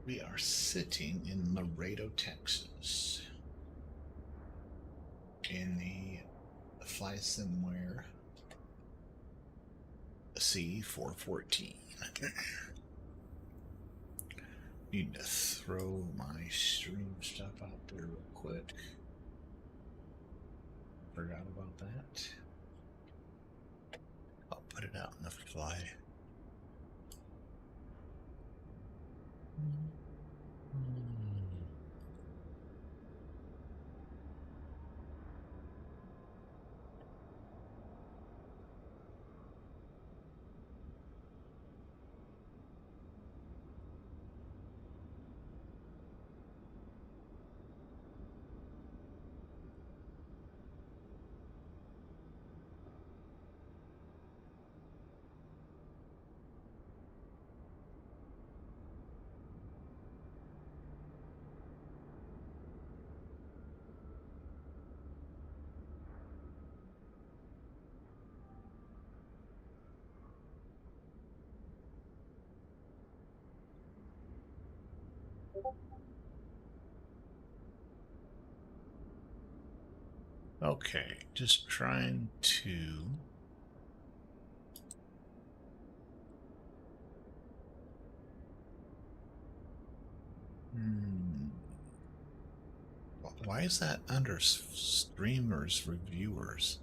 We are sitting in Laredo, Texas, in the Fly Somewhere C414. Need to throw my stream stuff out there real quick. Forgot about that. I'll put it out in the fly. Okay, just trying to why is that under streamers reviewers?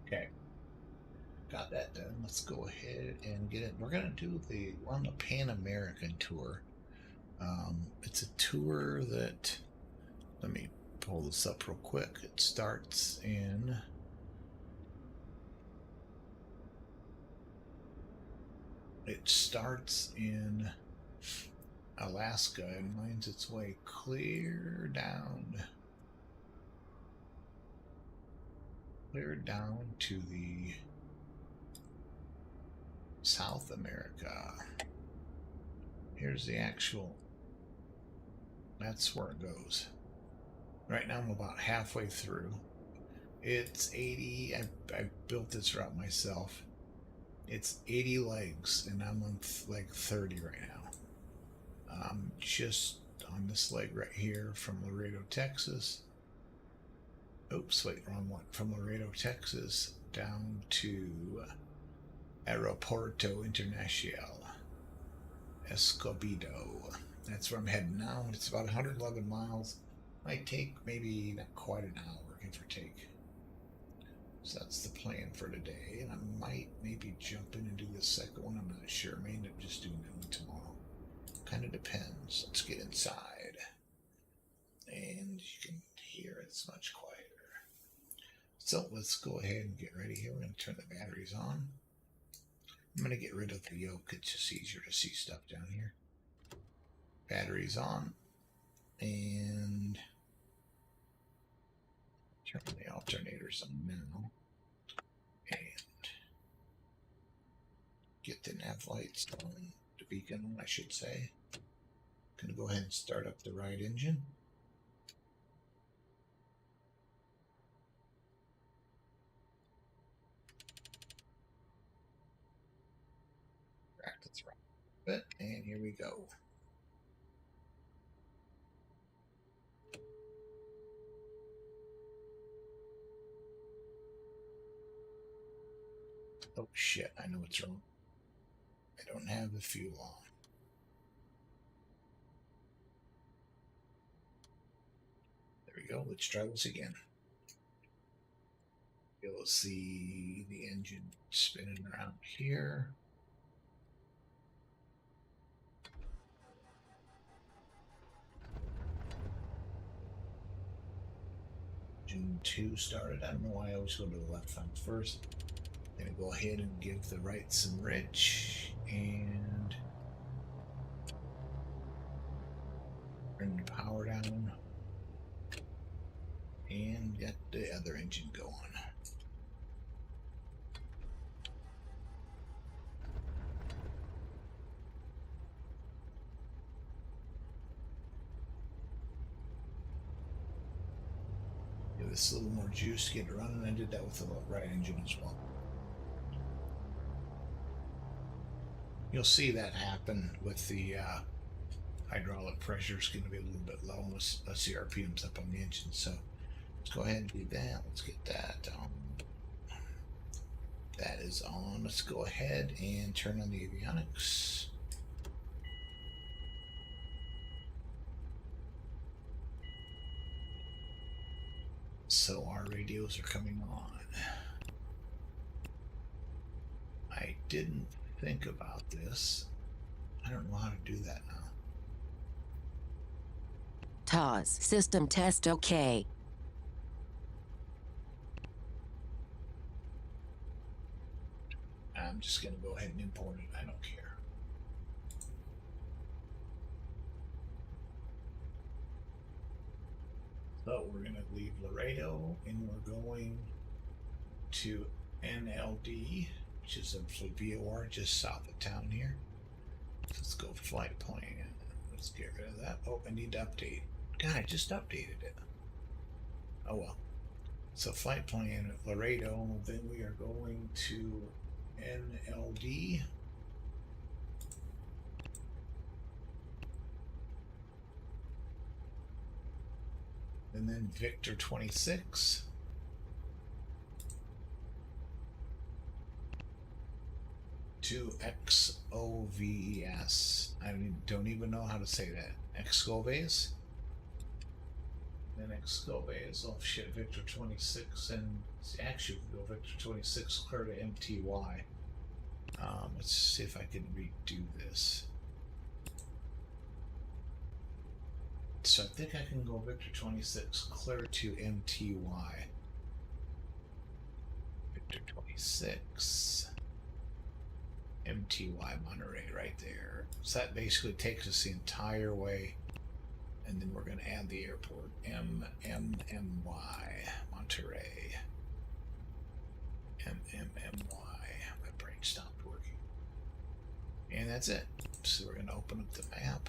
Okay, got that done. Let's go ahead and get it. We're on the Pan American tour. It's a tour that, let me pull this up real quick. It starts in Alaska and winds its way clear down to the South America. Here's the actual, that's where it goes. Right now I'm about halfway through. It's 80, I built this route myself. It's 80 legs and I'm on leg 30 right now. Just on this leg right here from Laredo, Texas. Oops, wait, wrong one. From Laredo, Texas down to Aeropuerto Internacional Escobedo. That's where I'm heading now. It's about 111 miles. Might take maybe not quite an hour, give or take. So that's the plan for today. And I might maybe jump in and do the second one. I'm not sure. I may end up just doing that one tomorrow. Kind of depends. Let's get inside. And you can hear it's much quieter. So let's go ahead and get ready here. We're going to turn the batteries on. I'm going to get rid of the yoke. It's just easier to see stuff down here. Batteries on. And turn the alternators on now. And get the nav lights on, the beacon, I should say. Going to go ahead and start up the ride engine. back to throttle bit, and here we go. Oh shit, I know what's wrong. I don't have the fuel on. There we go. Let's try this again. You'll see the engine spinning around here. Engine 2 started. I don't know why I always go to the left front first. I'm going to go ahead and give the right some rich and turn the power down and get the other engine going. Give this a little more juice to get it running. I did that with the right engine as well. You'll see that happen with the hydraulic pressure is going to be a little bit low. Let's see RPMs up on the engine. So let's go ahead and do that. Let's get that on. That is on. Let's go ahead and turn on the avionics. So our radios are coming on. I didn't think about this. I don't know how to do that now. TOS, system test okay. I'm just going to go ahead and import it. I don't care. So we're going to leave Laredo and we're going to NLD, which is actually VOR just south of town here. Let's go flight plan. Let's get rid of that. Oh, I need to update. God, I just updated it. Oh well. So flight plan at Laredo. Then we are going to NLD. And then Victor 26. To XOVES. I don't even know how to say that. Excoves. Then Excoves. Oh shit, Victor 26, and actually go Victor 26 clear to MTY. Let's see if I can redo this. So I think I can go Victor 26 clear to MTY. Victor 26. MTY Monterey right there. So that basically takes us the entire way. And then we're going to add the airport. MMMY Monterey. MMMY. My brain stopped working. And that's it. So we're going to open up the map.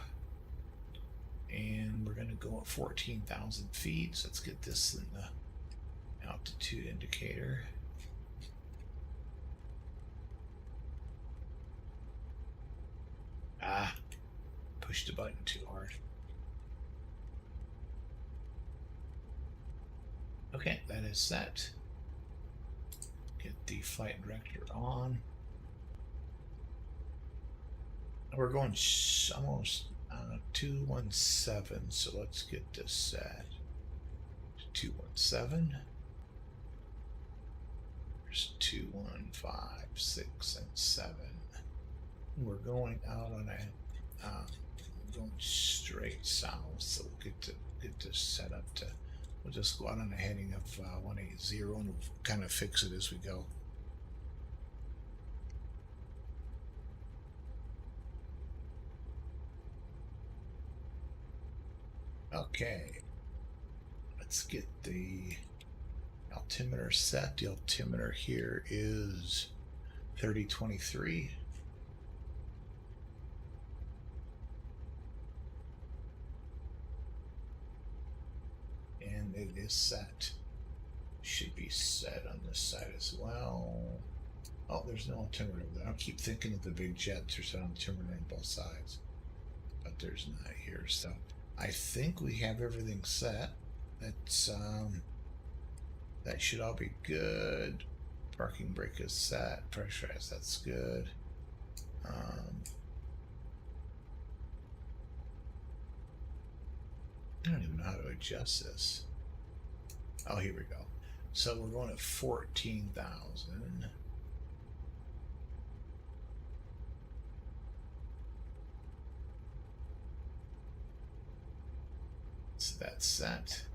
And we're going to go at 14,000 feet. So let's get this in the altitude indicator. Ah, pushed the button too hard. Okay, that is set. Get the flight director on. We're going almost 217, so let's get this set. 217. There's 2, 1, 5, 6, and 7. We're going out on a going straight south, so we'll get this set up to. We'll just go out on a heading of 180 and we'll kind of fix it as we go. Okay, let's get the altimeter set. The altimeter here is 3023. And it is set. Should be set on this side as well. Oh, there's no alternative there. I'll keep thinking of the big jets. There's an alternative on both sides, but there's not here. So I think we have everything set. That's that should all be good. Parking brake is set. Pressurized. That's good. I don't even know how to adjust this. Oh, here we go. So we're going at 14,000. So that's set.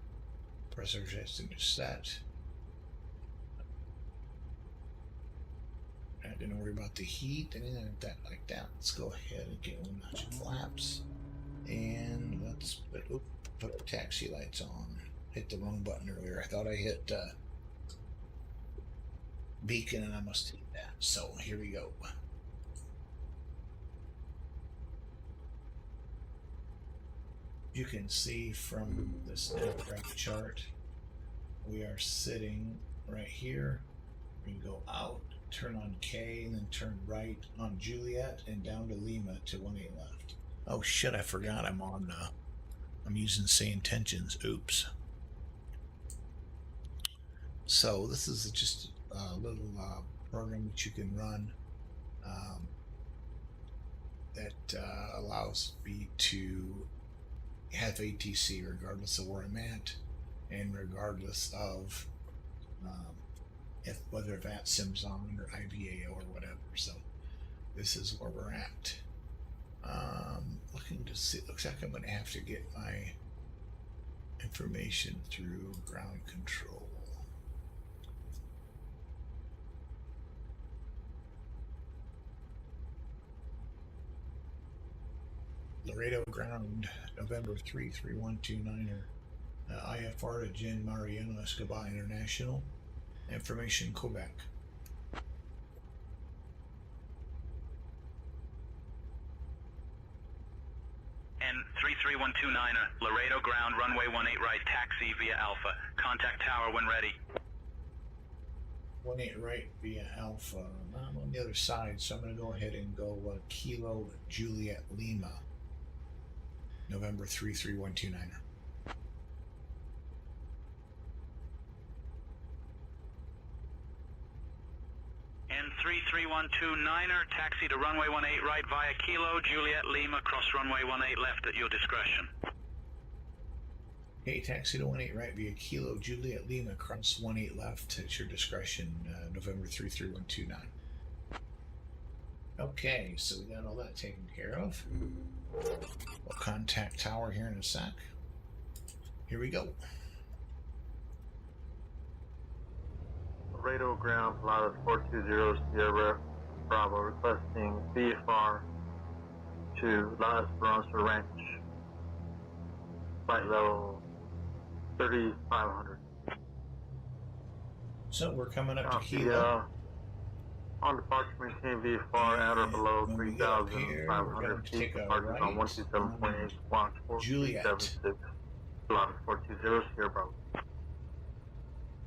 Pressure adjusting is set. Not gonna worry about the heat, anything like that. Let's go ahead and get one notch of flaps. And let's put our taxi lights on. Hit the wrong button earlier. I thought I hit beacon and I must hit that. So here we go. You can see from this aircraft chart, we are sitting right here. We can go out, turn on K, and then turn right on Juliet and down to Lima to 18 left. Oh shit, I forgot I'm on, I'm using SayIntentions. Oops. So this is just a little program that you can run that allows me to have ATC regardless of where I'm at and regardless of whether that sim's on or IBAO or whatever. So this is where we're at. Looking to see, looks like I'm going to have to get my information through ground control. Laredo ground, November 33129er, IFR to Jen Mariano Escobar International, information Quebec. And 33129er, Laredo ground, runway 18 right, taxi via Alpha. Contact tower when ready. 18 right via Alpha. I'm on the other side, so I'm going to go ahead and go Kilo Juliet Lima, November 33129er. And 33129er, taxi to runway 18 right via Kilo Juliet Lima, cross runway 18 left at your discretion. Okay, taxi to 18 right via Kilo Juliet Lima, cross 18 left at your discretion, November 33129. Okay, so we got all that taken care of. We'll contact tower here in a sec. Here we go. Laredo ground, Pilatus 420 Sierra Bravo, requesting VFR to La Esperanza Ranch, flight level 3500. So we're coming up to Kilo. On departure, maintain VFR at or below 3,500 feet. Departure on 127.8 squawk 4276. Pilatus 420 Sierra Bravo.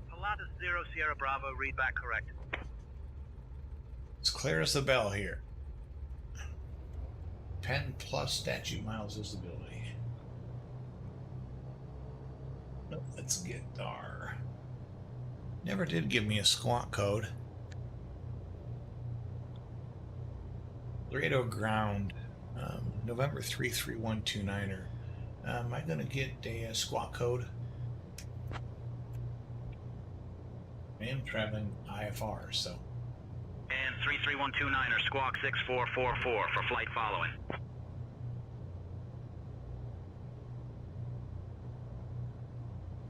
Pilatus 0 Sierra Bravo, read back correct. It's clear as the bell here. 10 plus statute miles visibility. Nope, let's get our. Never did give me a squawk code. Laredo ground, November 33129er. Am I going to get a squawk code? I am traveling IFR, so. And 33129er, squawk 6444 for flight following.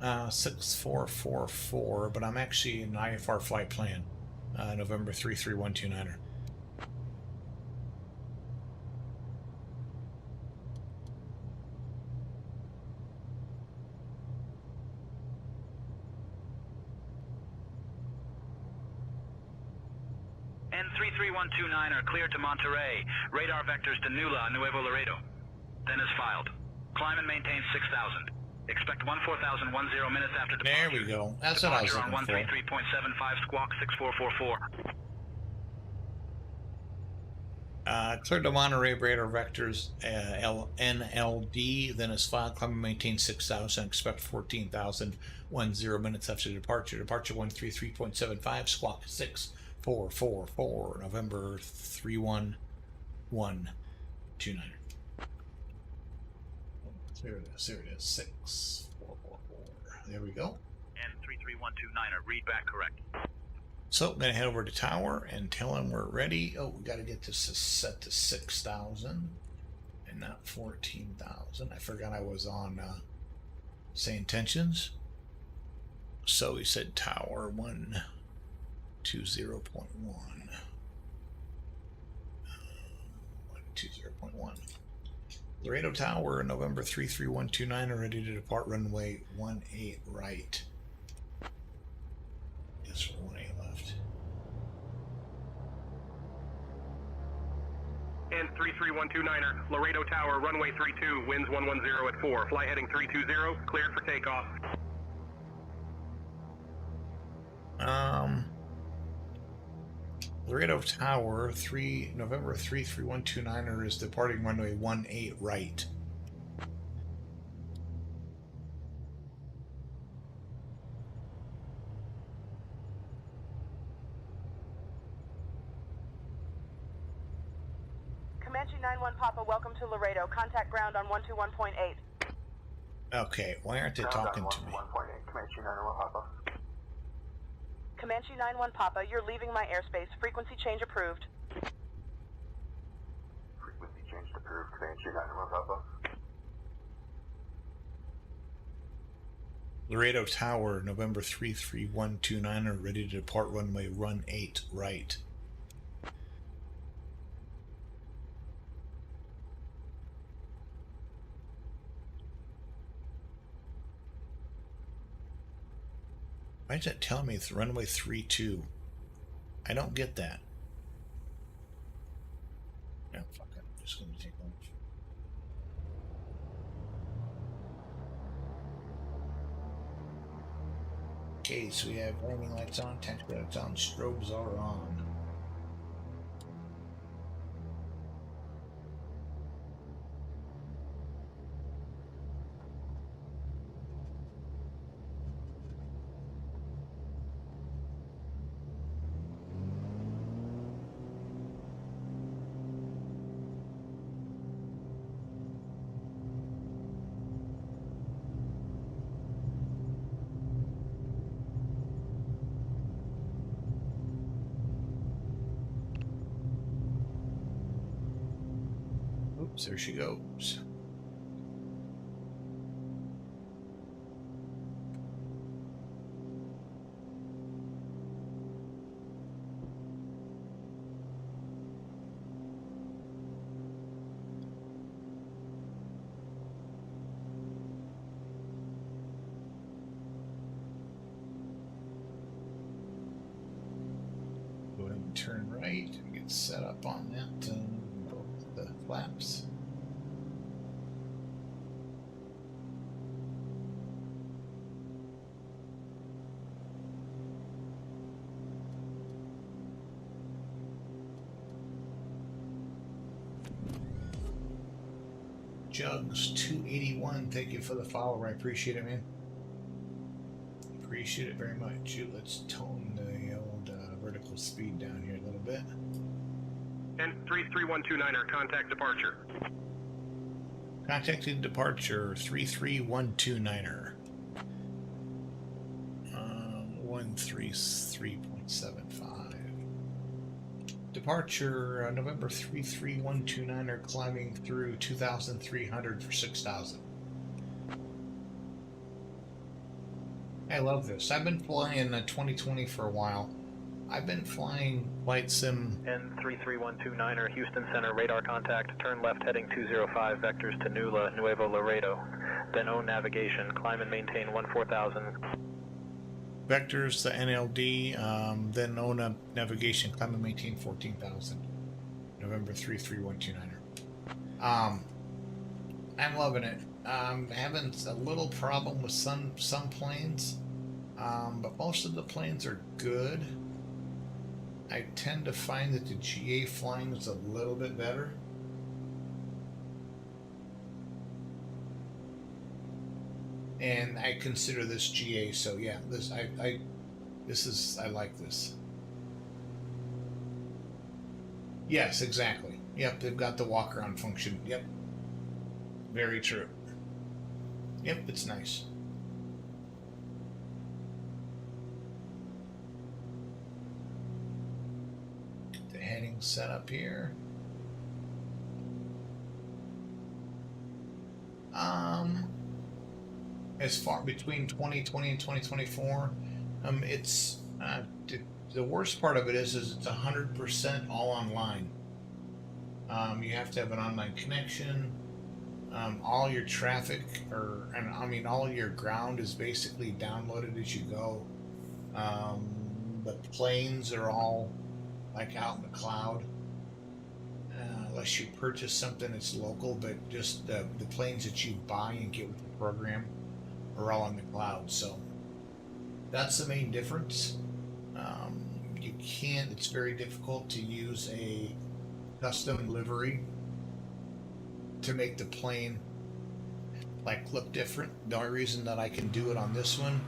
Uh, 6444, but I'm actually in IFR flight plan, November 33129er. And 33129er, clear to Monterey. Radar vectors to Nula, Nuevo Laredo. Then is filed. Climb and maintain 6,000. Expect 14,010 minutes after departure. There we go. That's what I was looking looking for. for. Departure on 133.75, squawk 6444. Cleared to Monterey, radar vectors NLD, then is filed, climb and maintain 6,000, expect 14,010 minutes after departure. Departure 133.75, squawk 6444, November 31129. There it is, 6444. There we go. And 33129er, read back correct. So I'm going to head over to tower and tell him we're ready. Oh, we got to get this set to 6,000 and not 14,000. I forgot I was on SayIntentions. So we said tower 120.1. 120.1. Laredo Tower, November 33129, ready to depart runway 18 right. Yes, 18 left. And 33129er, Laredo Tower, runway 32, winds 110 at 4, fly heading 320, cleared for takeoff. Laredo Tower, November 33129er is departing runway 18 right. Comanche 91 Papa, welcome to Laredo. Contact ground on 121.8. Okay, why aren't they talking to me? 1.8, Comanche 91 Papa. Comanche 91 Papa, you're leaving my airspace. Frequency change approved. Frequency change approved, Comanche 91 Papa. Laredo Tower, November 33129 are ready to depart runway 18 right. Why is that telling me it's runway 32? I don't get that. No, fuck it. I'm just going to take off. Okay, so we have landing lights on, tactical lights on, strobes are on. Oops, there she goes. Go ahead and turn right and get set up on that the flaps. Jugs 281, thank you for the follow. I appreciate it, man. Appreciate it very much. Let's tone the old vertical speed down here a little bit. And 33129er, contact departure. Contacting departure 33129er. 133.75. Departure November 33129er, climbing through 2,300 for 6,000. I love this. I've been flying 2020 for a while. I've been flying Flight Sim. N33129er, Houston Center, radar contact, turn left heading 205, vectors to Nula, Nuevo Laredo. Then own navigation, climb and maintain 14,000. Vectors, the NLD, then own navigation, climb and maintain 14,000. November 33129er. I'm loving it. I'm having a little problem with some planes, but most of the planes are good. I tend to find that the GA flying is a little bit better. And I consider this GA, so yeah, I like this. Yes, exactly. Yep, they've got the walk around function. Yep. Very true. Yep, it's nice. The heading set up here. As far between 2020 and 2024, it's the worst part of it is it's 100% all online. You have to have an online connection. All your traffic, all your ground is basically downloaded as you go. The planes are all like out in the cloud. Unless you purchase something that's local, but just the planes that you buy and get with the program are all on the cloud. So that's the main difference. It's very difficult to use a custom livery to make the plane look different. The only reason that I can do it on this one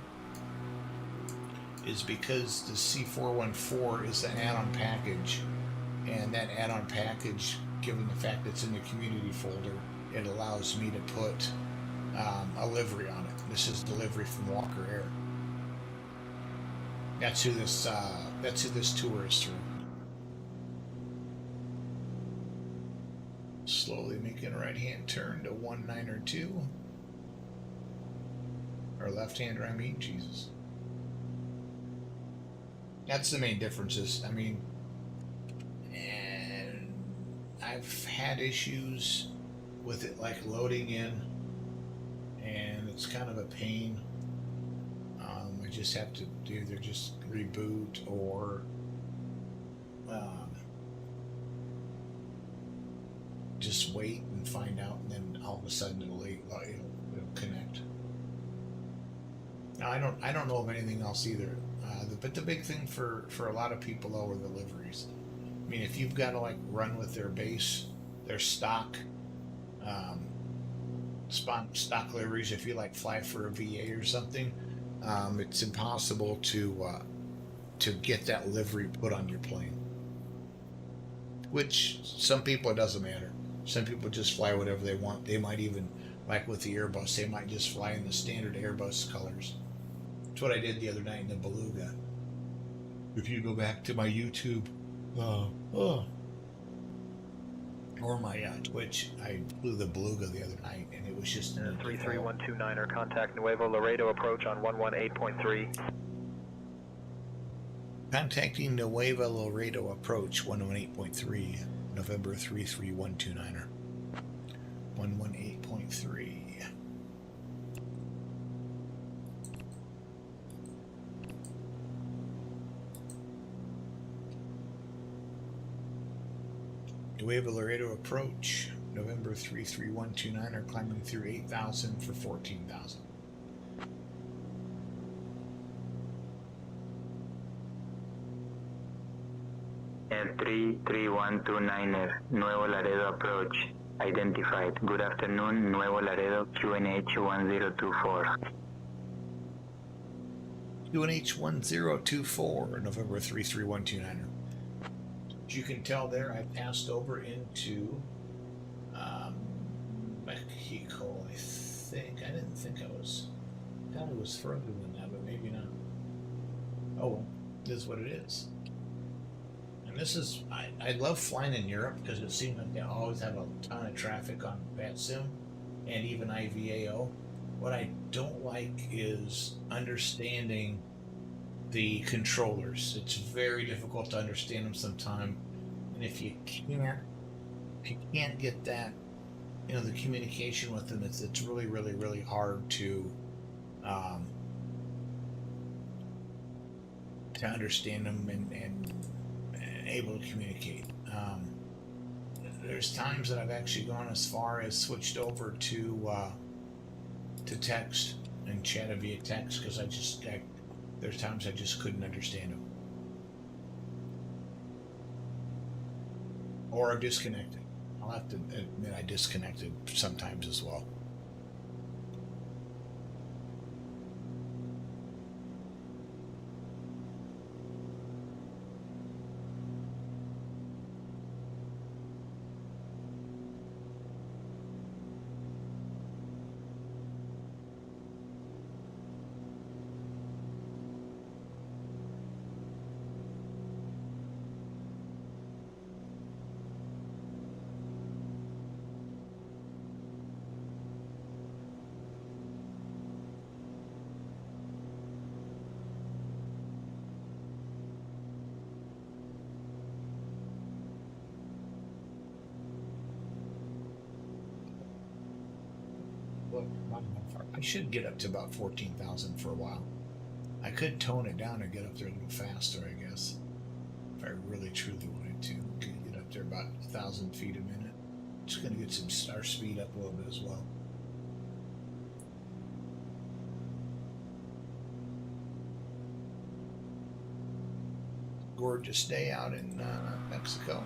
is because the C414 is an add-on package, and that add-on package, given the fact that it's in the community folder, it allows me to put a livery on it. This is the livery from Walker Air. That's who this tour is through. Slowly making a right-hand turn to 192. Or left-hander, I mean, Jesus. That's the main differences. And I've had issues with it loading in, and it's kind of a pain. I just have to either just reboot or just wait and find out, and then all of a sudden it'll connect. Now I don't know of anything else either. But the big thing for a lot of people though are the liveries. If you've got to run with their base, their stock liveries, if you fly for a VA or something, it's impossible to get that livery put on your plane. Which some people it doesn't matter. Some people just fly whatever they want. They might even, with the Airbus, they might just fly in the standard Airbus colors. That's what I did the other night in the Beluga. If you go back to my YouTube or my Twitch, I flew the Beluga the other night, and it was just 33129er, contact Nuevo Laredo approach on 118.3. Contacting Nuevo Laredo approach 118.3, November 33129er. 118.3. Nuevo Laredo approach, November 33129er, climbing through 8,000 for 14,000. F33129er, Nuevo Laredo approach, identified. Good afternoon, Nuevo Laredo, QNH 1024. QNH 1024, November 33129er. As you can tell there, I passed over into Mexico, I think. I didn't think I thought it was further than that, but maybe not. Oh well, this is what it is. And this is, I love flying in Europe because it seems like they always have a ton of traffic on VATSIM and even IVAO. What I don't like is understanding the controllers. It's very difficult to understand them sometimes, and if you can't get that, the communication with them, it's really, really, really hard to understand them and able to communicate. There's times that I've actually gone as far as switched over to text and chatted via text because there's times I just couldn't understand them. Or disconnected. I'll have to admit I disconnected sometimes as well. I should get up to about 14,000 for a while. I could tone it down and get up there a little faster, I guess. If I really truly wanted to. Get up there about 1,000 feet a minute. Just going to get some star speed up a little bit as well. Gorgeous day out in Mexico.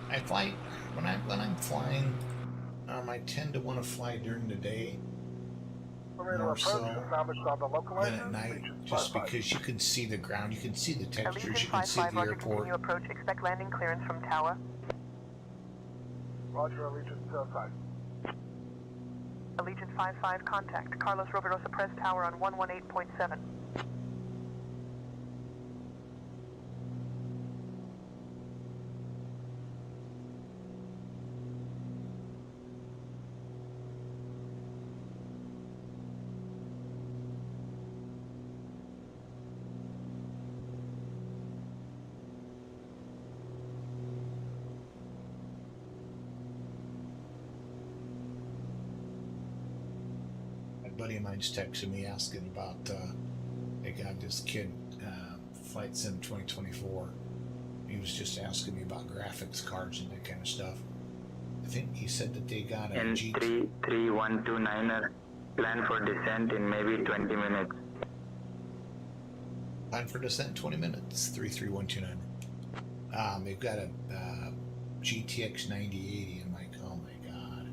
I fly when I'm flying. I tend to want to fly during the day more so than at night, just because you can see the ground, you can see the textures, you can see the airport. Continue approach. Expect landing clearance from tower. Roger, Allegiant 5. Allegiant 5-5, contact. Carlos Rovirosa Press Tower on 118.7. Buddy of mine's texting me asking about they got this kid Flight Sim 2024. He was just asking me about graphics cards and that kind of stuff. I think he said that they got a N3129er, plan for descent in maybe 20 minutes. Plan for descent in 20 minutes. 33129. They've got a GTX 9080. I'm like, oh my god.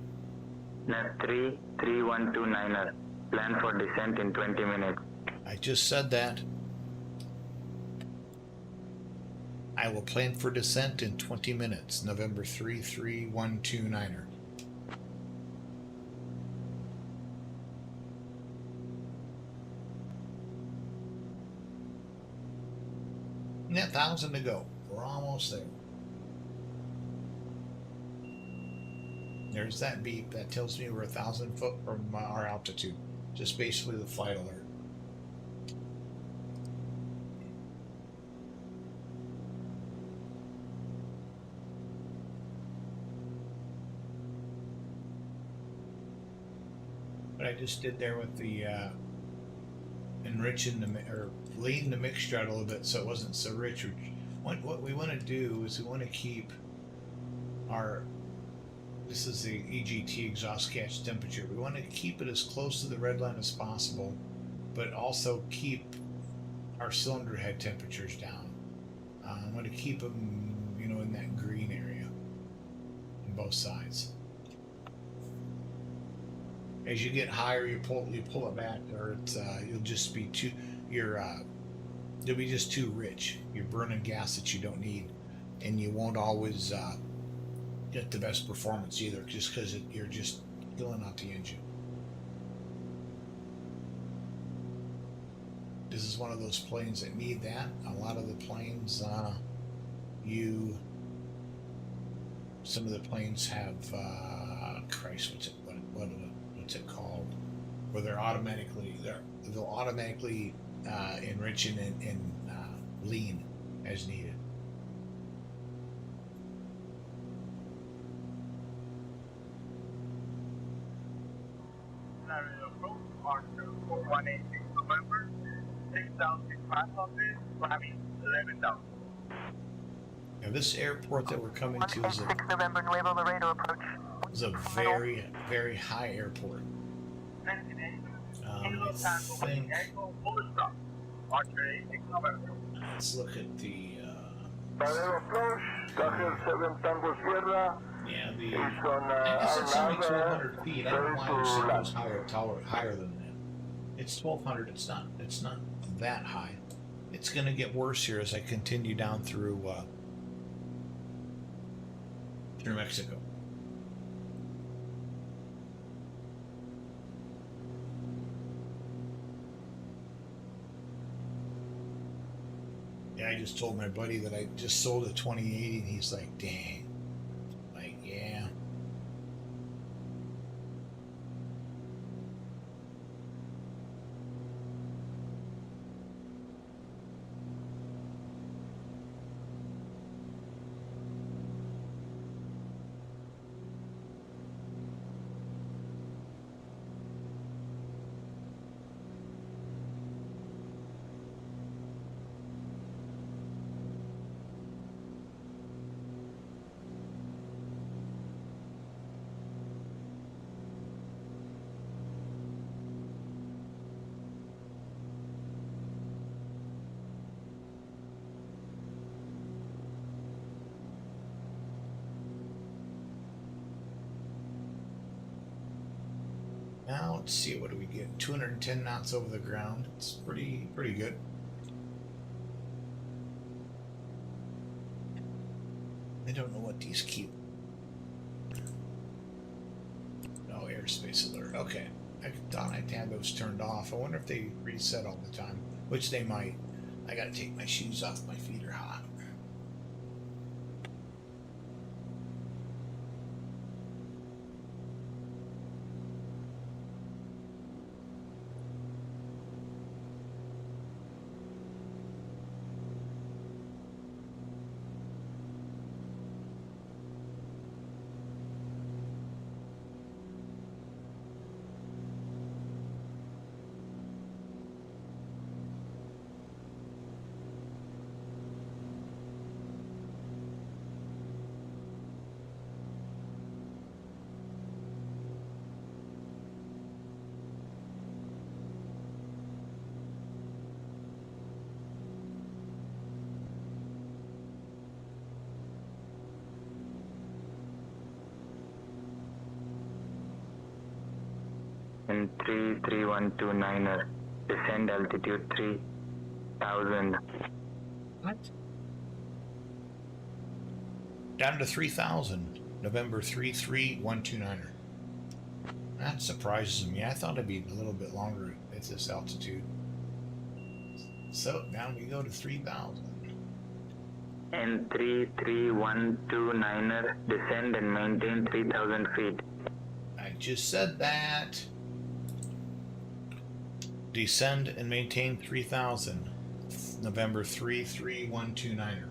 N3129er. Plan for descent in 20 minutes. I just said that. I will plan for descent in 20 minutes. November 33129er. Net 1,000 to go. We're almost there. There's that beep that tells me we're 1,000 foot from our altitude. Just basically the flight alert. What I just did there with the enriching or leading the mixture out a little bit so it wasn't so rich. What we want to do is we want to keep our, this is the EGT exhaust gas temperature. We want to keep it as close to the red line as possible, but also keep our cylinder head temperatures down. I want to keep them, in that green area on both sides. As you get higher, you pull it back, or it's you'll just be too you'll be just too rich. You're burning gas that you don't need, and you won't always get the best performance either, just because you're just filling out the engine. This is one of those planes that need that. A lot of the planes, some of the planes have, Christ, what's it called? Where they'll automatically enrich and lean as needed. Approach, departure 4186 November, 6,500, climbing 11,000. Now this airport that we're coming to is 6 November, Nuevo Laredo approach. a very, very high airport. I think, let's look at the Padero approach, Tajer 7 Tango Sierra. Yeah, He's on I guess it's only Arnava, 1,200 feet. I don't know why I said it was higher than that. It's 1,200. It's not that high. It's going to get worse here as I continue down through Mexico. Yeah, I just told my buddy that I just sold a 2080, and he's like, "Dang!" Like, yeah. Now let's see, what do we get? 210 knots over the ground. It's pretty good. I don't know what these keep. No airspace alert. Okay. I thought I had those turned off. I wonder if they reset all the time, which they might. I gotta take my shoes off. My feet are hot. In 33129er, descend altitude 3000. What? Down to 3,000. November 33129er. That surprises me. I thought it'd be a little bit longer at this altitude. So down we go to 3,000. In 33129er, descend and maintain 3000 feet. I just said that. Descend and maintain 3,000. November 33129er.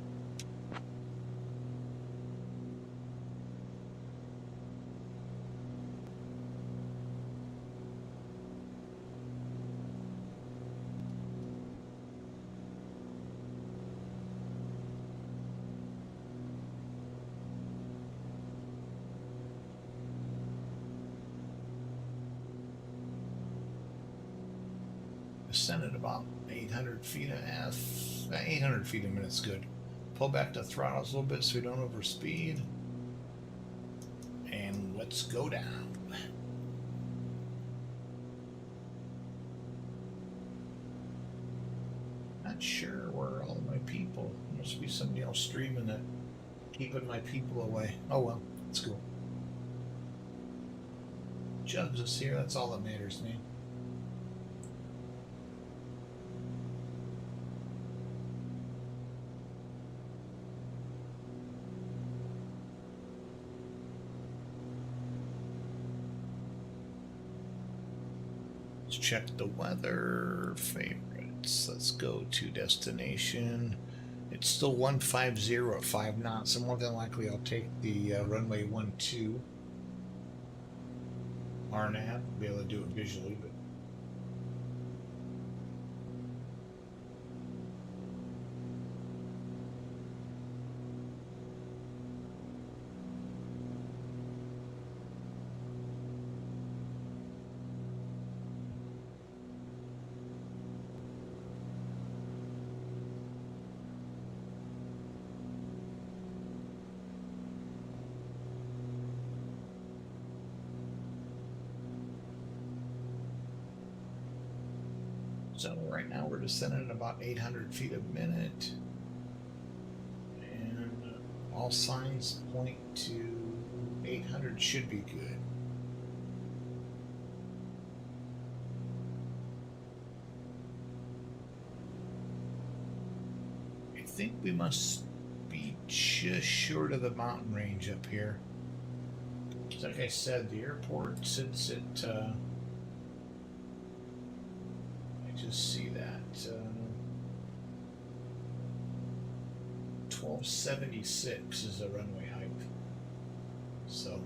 Descend at about 800 feet a half. 800 feet a minute's good. Pull back the throttles a little bit so we don't overspeed. And let's go down. Not sure where all my people. Must be somebody else streaming it, keeping my people away. Oh well, it's cool. Jugs is here. That's all that matters to me. Let's check the weather. Favorites. Let's go to destination. It's still 150 at 5 knots, so more than likely I'll take the runway 12 RNAV. Be able to do it visually, but So right now we're descending at about 800 feet a minute. And all signs point to 800 should be good. I think we must be just short of the mountain range up here. Like I said, the airport sits at, I just see that, 1276 is the runway height. So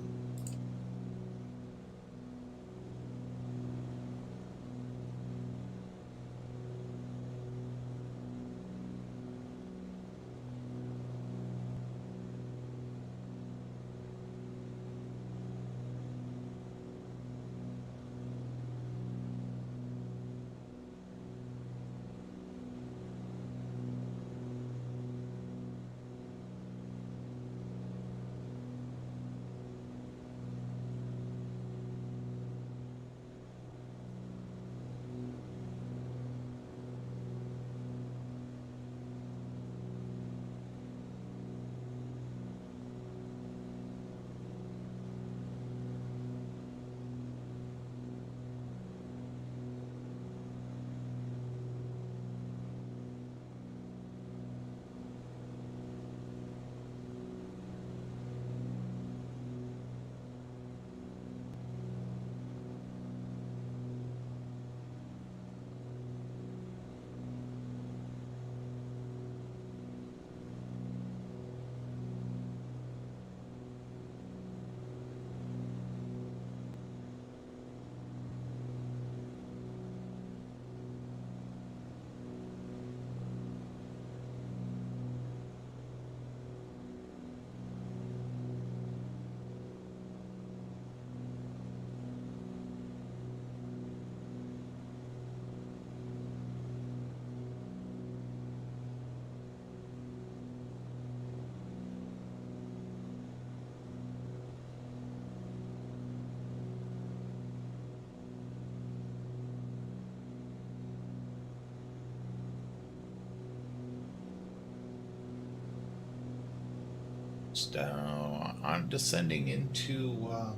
I'm descending into, I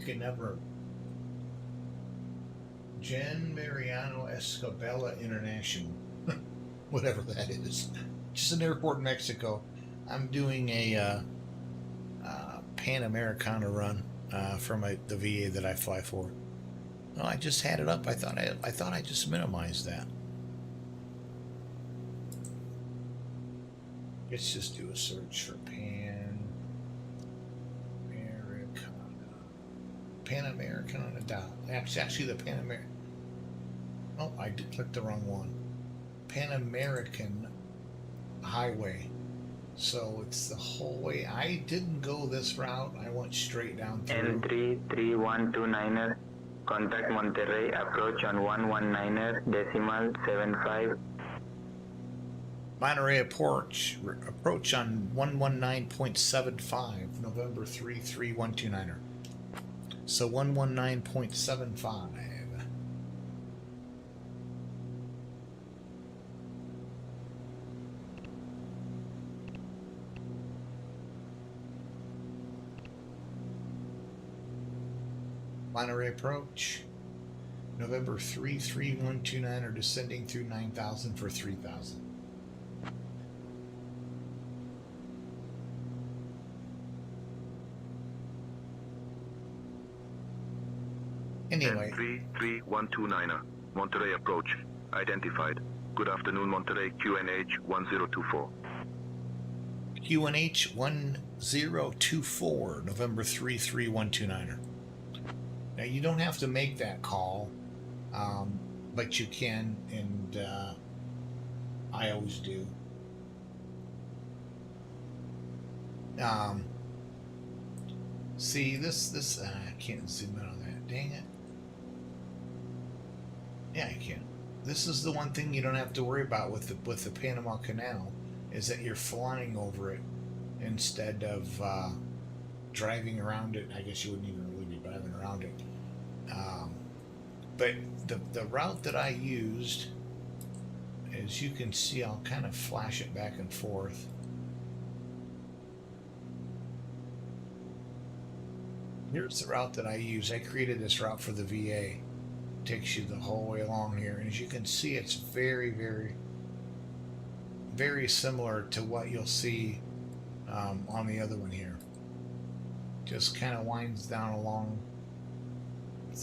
can never, Jen Mariano Escabella International, whatever that is. Just an airport in Mexico. I'm doing a Pan Americana run from the VA that I fly for. No, I just had it up. I thought I just minimized that. Let's just do a search for Pan Americana dot. Actually, the Pan American. Oh, I did click the wrong one. Pan American Highway. So it's the whole way. I didn't go this route. I went straight down through. N33129er, contact Monterrey, approach on 119er, decimal 75. Monterey approach on 119.75, November 33129er. So 119.75. Monterey approach, November 33129er, descending through 9,000 for 3,000. Anyway. 33129er, Monterey approach, identified. Good afternoon, Monterey, QNH 1024. QNH 1024, November 33129er. Now, you don't have to make that call, but you can, and I always do. See, this I can't zoom in on that. Dang it. Yeah, I can. This is the one thing you don't have to worry about with the Panama Canal, is that you're flying over it instead of driving around it. I guess you wouldn't even really be driving around it. But the route that I used, as you can see, I'll kind of flash it back and forth. Here's the route that I use. I created this route for the VA. Takes you the whole way along here, and as you can see, it's very, very, very similar to what you'll see on the other one here. Just kind of winds down along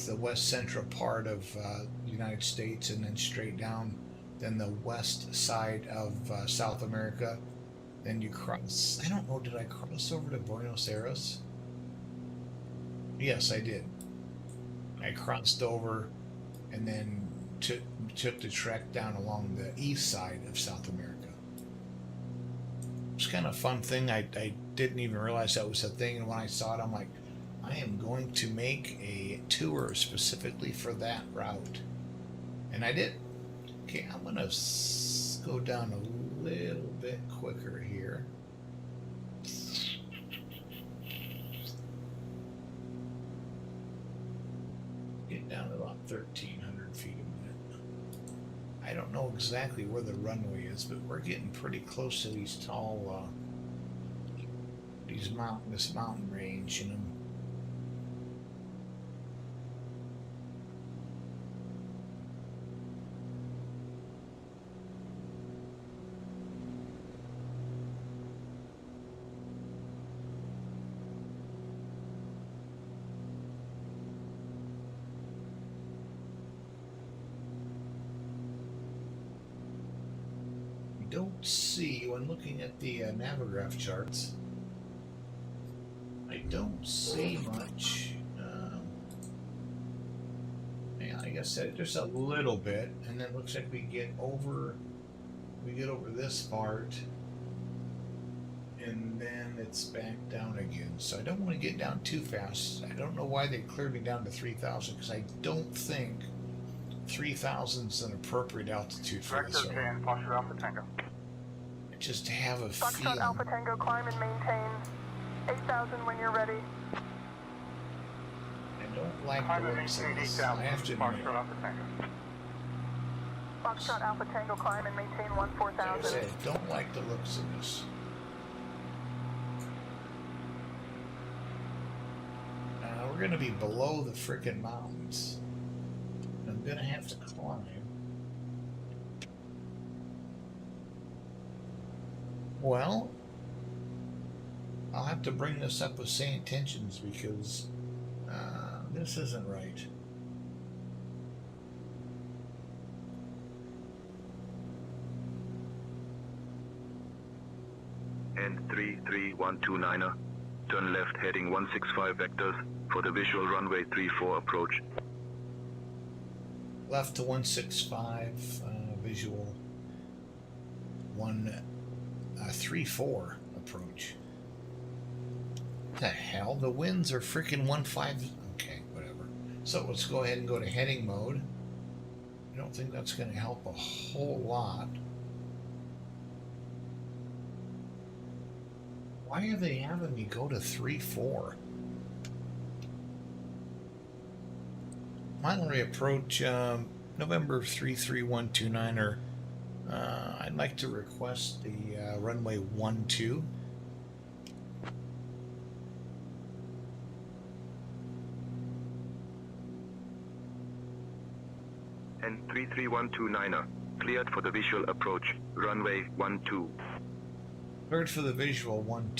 the west central part of the United States, and then straight down, then the west side of South America. Then you cross, I don't know, did I cross over to Buenos Aires? Yes, I did. I crossed over and then took the trek down along the east side of South America. It's kind of a fun thing. I didn't even realize that was a thing, and when I saw it, I'm like, I am going to make a tour specifically for that route. And I did. Okay, I'm going to go down a little bit quicker here. Get down to about 1,300 feet a minute. I don't know exactly where the runway is, but we're getting pretty close to these tall, this mountain range, you know. Don't see, when looking at the Navigraph charts, I don't see much. Yeah, I guess just a little bit, and then it looks like we get over this part, and then it's back down again. So I don't want to get down too fast. I don't know why they cleared me down to 3,000, because I don't think 3,000 is an appropriate altitude for this one. Alpha Tango. I just have a Foxtrot feeling. Alpha Tango, climb and maintain 8,000 when you're ready. I don't like the looks of this. I have to admit. Foxtrot Alpha Tango. Foxtrot Alpha Tango, climb and maintain Like I 14,000. said, don't like the looks of this. We're going to be below the frickin' mountains. I'm going to have to climb. Well, I'll have to bring this up with SayIntentions, because this isn't right. And 33129er, turn left heading 165 vectors for the visual runway 34 approach. Left to 165, visual 134 approach. What the hell? The winds are freaking 15. Okay, whatever. So let's go ahead and go to heading mode. I don't think that's going to help a whole lot. Why are they having me go to 3-4? Monterey approach, November 33129er. I'd like to request the runway 12. And 33129er, cleared for the visual approach, runway 12. Cleared for the visual 12,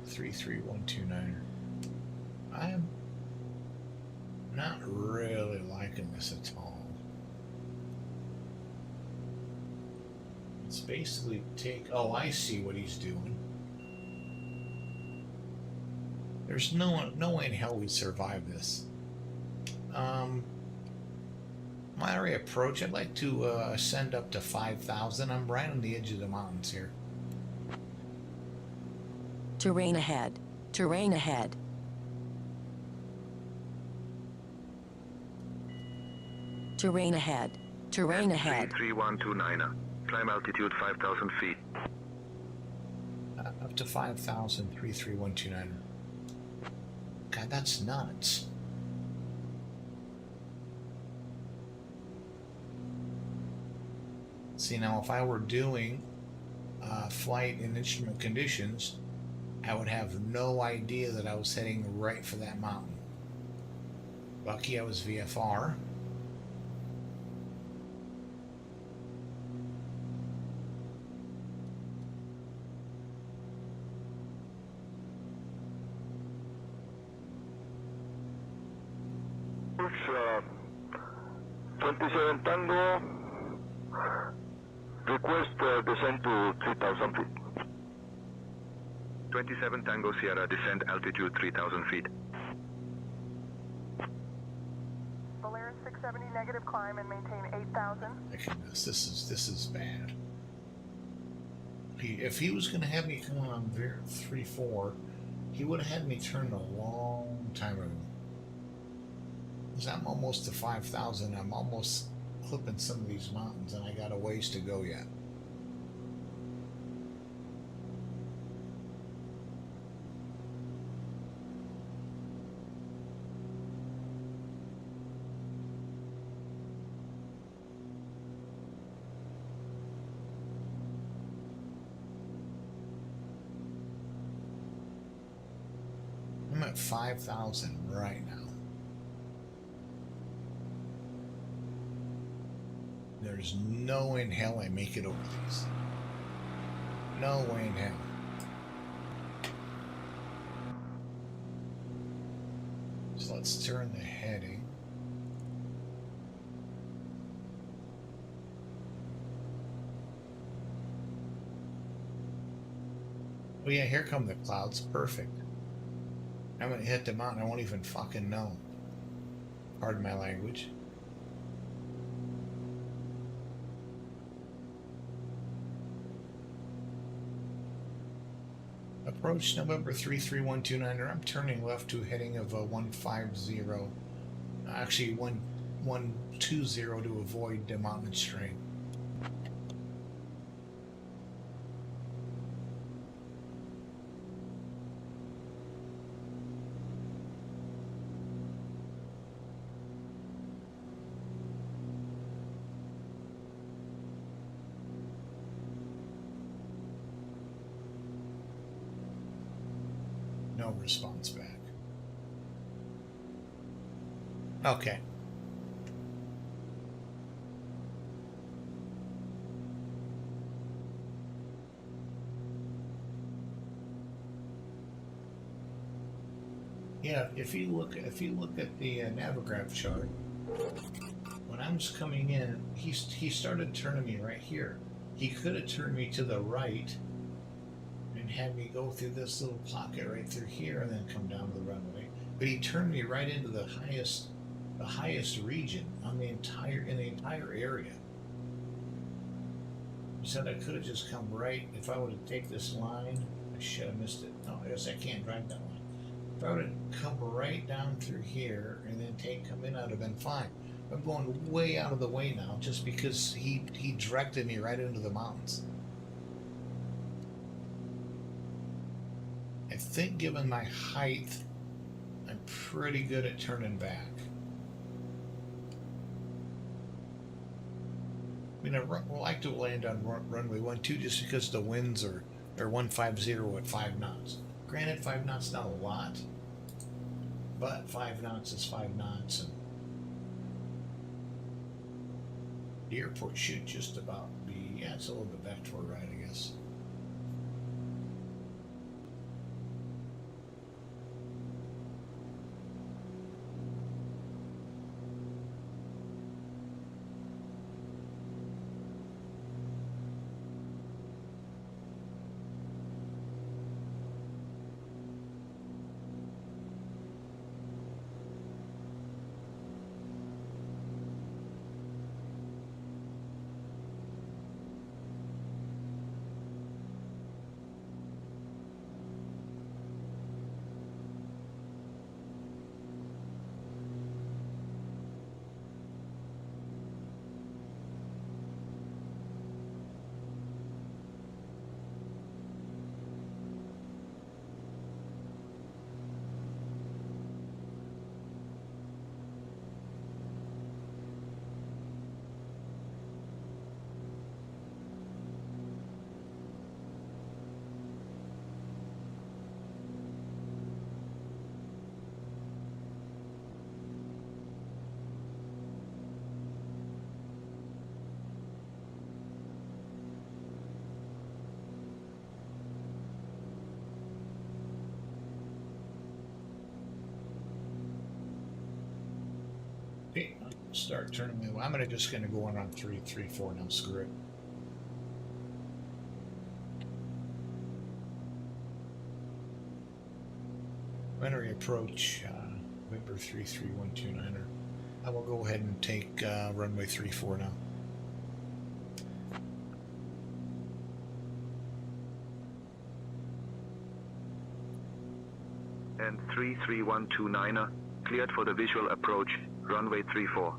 33129er. I'm not really liking this at all. It's basically oh, I see what he's doing. There's no way in hell we survive this. Monterey approach, I'd like to ascend up to 5,000. I'm right on the edge of the mountains here. Terrain ahead. Terrain ahead. Terrain ahead. Terrain ahead. 33129er, climb altitude 5,000 feet. Up to 5,000, 33129er. God, that's nuts. See, now if I were doing flight in instrument conditions, I would have no idea that I was heading right for that mountain. Lucky I was VFR. Push 27 Tango. Request descent to 3,000 feet. 27 Tango Sierra, descent altitude 3,000 feet. Polaris 670 negative, climb and maintain 8,000. My goodness, this is bad. If he was going to have me come on 3-4, he would have had me turn a long time ago. Because I'm almost to 5,000. I'm almost clipping some of these mountains, and I got a ways to go yet. I'm at 5,000 right now. There's no way in hell I make it over these. No way in hell. So let's turn the heading. Oh yeah, here come the clouds. Perfect. I'm gonna hit the mountain. I won't even fucking know. Pardon my language. Approach November 33129. I'm turning left to a heading of 150. Actually 120 to avoid the mountain strain. No response back. Okay. Yeah, if you look at the Navigraph chart, when I was coming in, he started turning me right here. He could have turned me to the right and had me go through this little pocket right through here and then come down to the runway. But he turned me right into the highest region on the entire area. He said I could have just come right. If I would have taken this line, I should have missed it. No, I guess I can't drive that line. If I would have come right down through here and then come in, I'd have been fine. I'm going way out of the way now just because he directed me right into the mountains. I think given my height, I'm pretty good at turning back. I mean, I like to land on runway 12 just because the winds are 150 at 5 knots. Granted, 5 knots not a lot, but 5 knots is 5 knots, and the airport should just about be, yeah, it's a little bit back toward right, I guess. Okay, I'll start turning my. I'm just gonna go on 334 now. Screw it. Binary approach, November 33129er. I will go ahead and take runway 34 now. And 33129er, cleared for the visual approach, runway 34.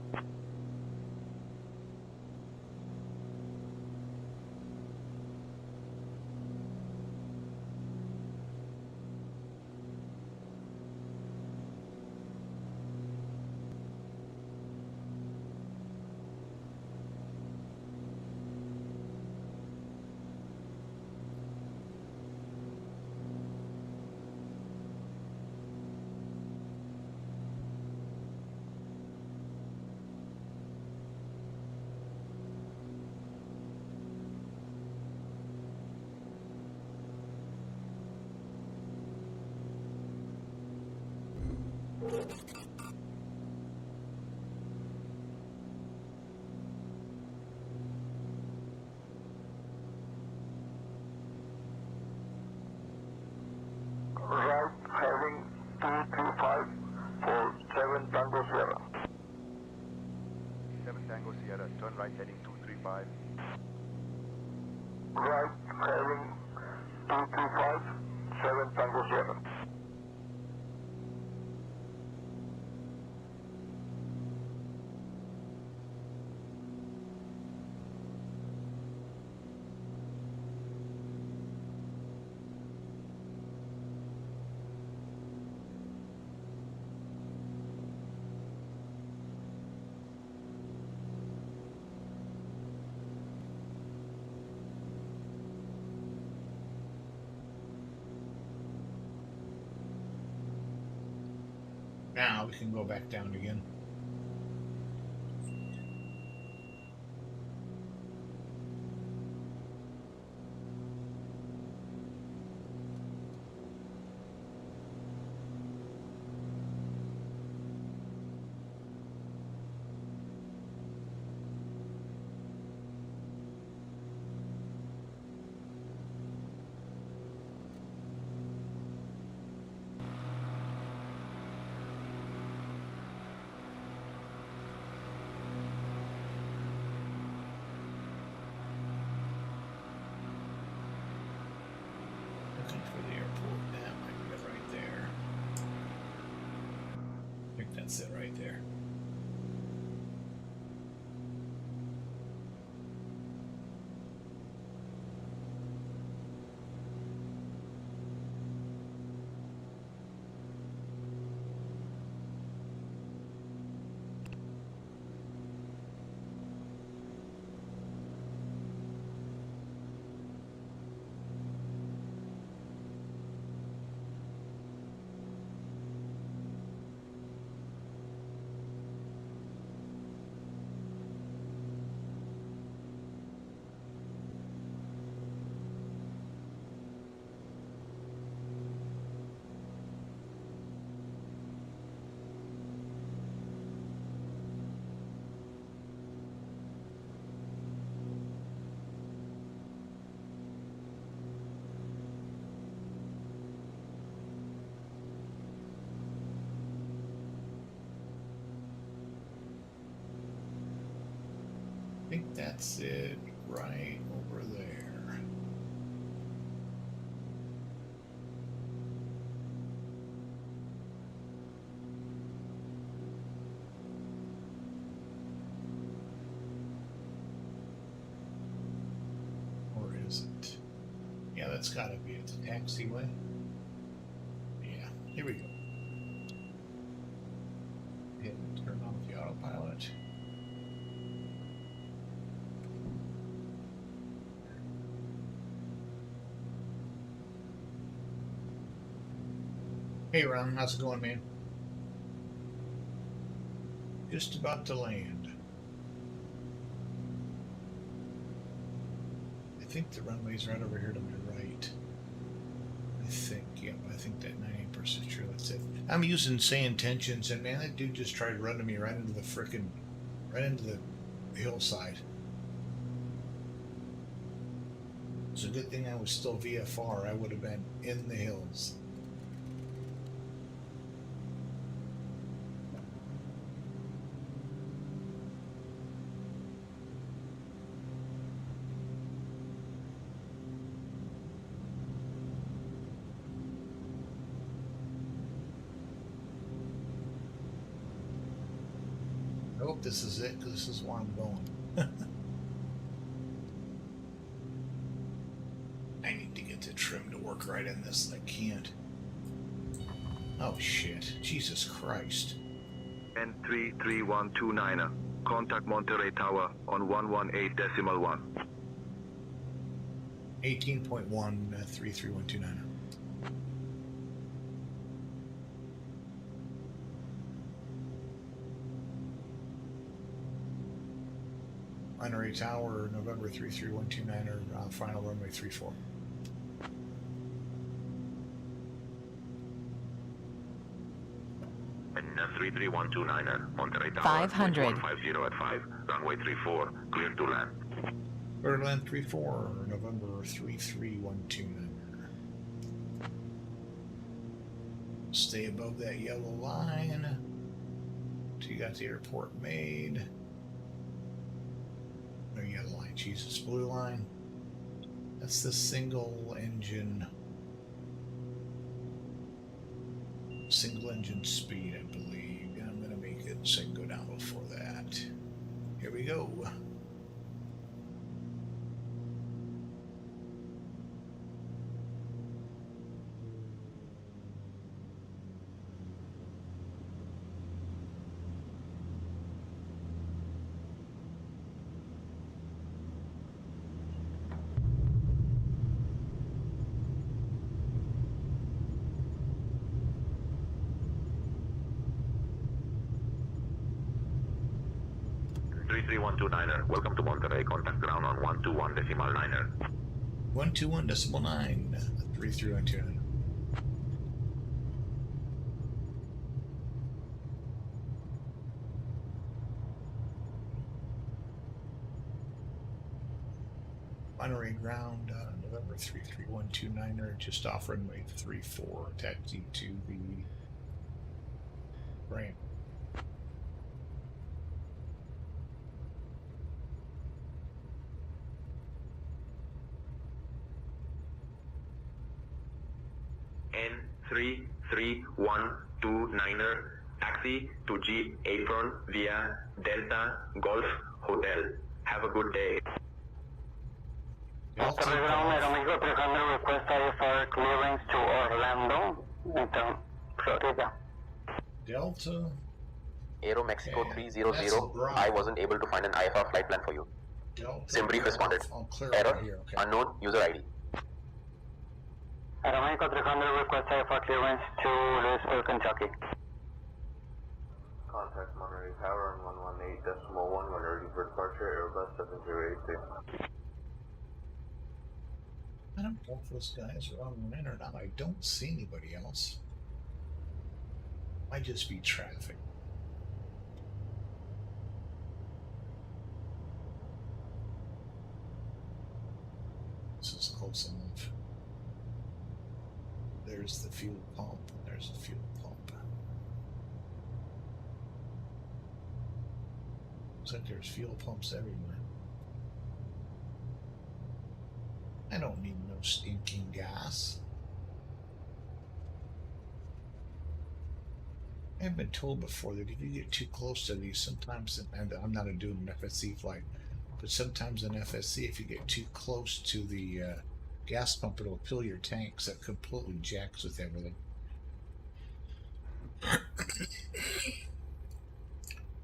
Right, heading 225 for 7 Tango Sierra. 7 Tango Sierra, turn right heading 235. Right, heading 225, 7 Tango Sierra. Now we can go back down again. Looking for the airport. That might be it right there. I think that's it right there. I think that's it right over there. Or is it? Yeah, that's gotta be it. Taxiway. Yeah, here we go. Hit and turn off the autopilot. Hey Ron, how's it going, man? Just about to land. I think the runway's right over here to my right. I think, yep, I I think that 98% true. That's it. I'm using Say Intentions, and man, that dude just tried running me right into the hillside. It's a good thing I was still VFR. I would have been in the hills. I hope this is it, because this is where I'm going. I need to get the trim to work right in this, and I can't. Oh shit. Jesus Christ. N33129er. Contact Monterey Tower on 118.1. 18.1 33129er. Monterey Tower, November 33129er, final runway 34. And 33129er, Monterey Tower, 500. 150 at 5, runway 34, clear to land. Clear to land 34, November 33129er. Stay above that yellow line till you got the airport made. No yellow line, Jesus, blue line. That's the single engine speed, I believe. And I'm going to make it so I can go down before that. Here we go. Welcome to Monterey. Contact ground on 121.9er. 121.9. 33129. Monterey ground, November 33129er, just off runway 34, taxi to the ramp. N33129er, taxi to G apron via Delta Golf Hotel. Have a good day. Delta Aeroméxico 300 request IFR clearance to Orlando, Florida. Delta. Aeromexico 300, I wasn't able to find an IFR flight plan for you. Simbrief responded. Error, here, okay. unknown user ID. Aeroméxico 300 request IFR clearance to Louisville, Kentucky. Contact Monterey Tower on 118.1 when ready for departure, Airbus 7086. I don't know if those guys are on the line or not. I don't see anybody else. Might just be traffic. This is close enough. There's the fuel pump. There's the fuel pump. Looks like there's fuel pumps everywhere. I don't need no stinking gas. I've been told before that if you get too close to these, sometimes, and I'm not doing an FSC flight, but sometimes in FSC, if you get too close to the gas pump, it'll fill your tanks. That completely jacks with everything.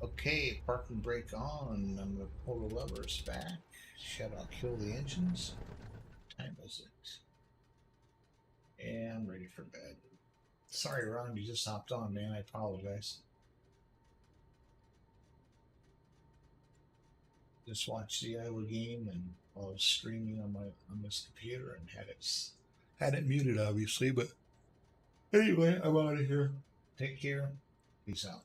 Okay, park and brake on. I'm going to pull the levers back. Shut out, kill the engines. What time is it? And I'm ready for bed. Sorry, Ron, you just hopped on, man. I apologize. Just watched the Iowa game, and I was streaming on this computer and had it muted, obviously, but Anyway, I'm out of here. Take care. Peace out.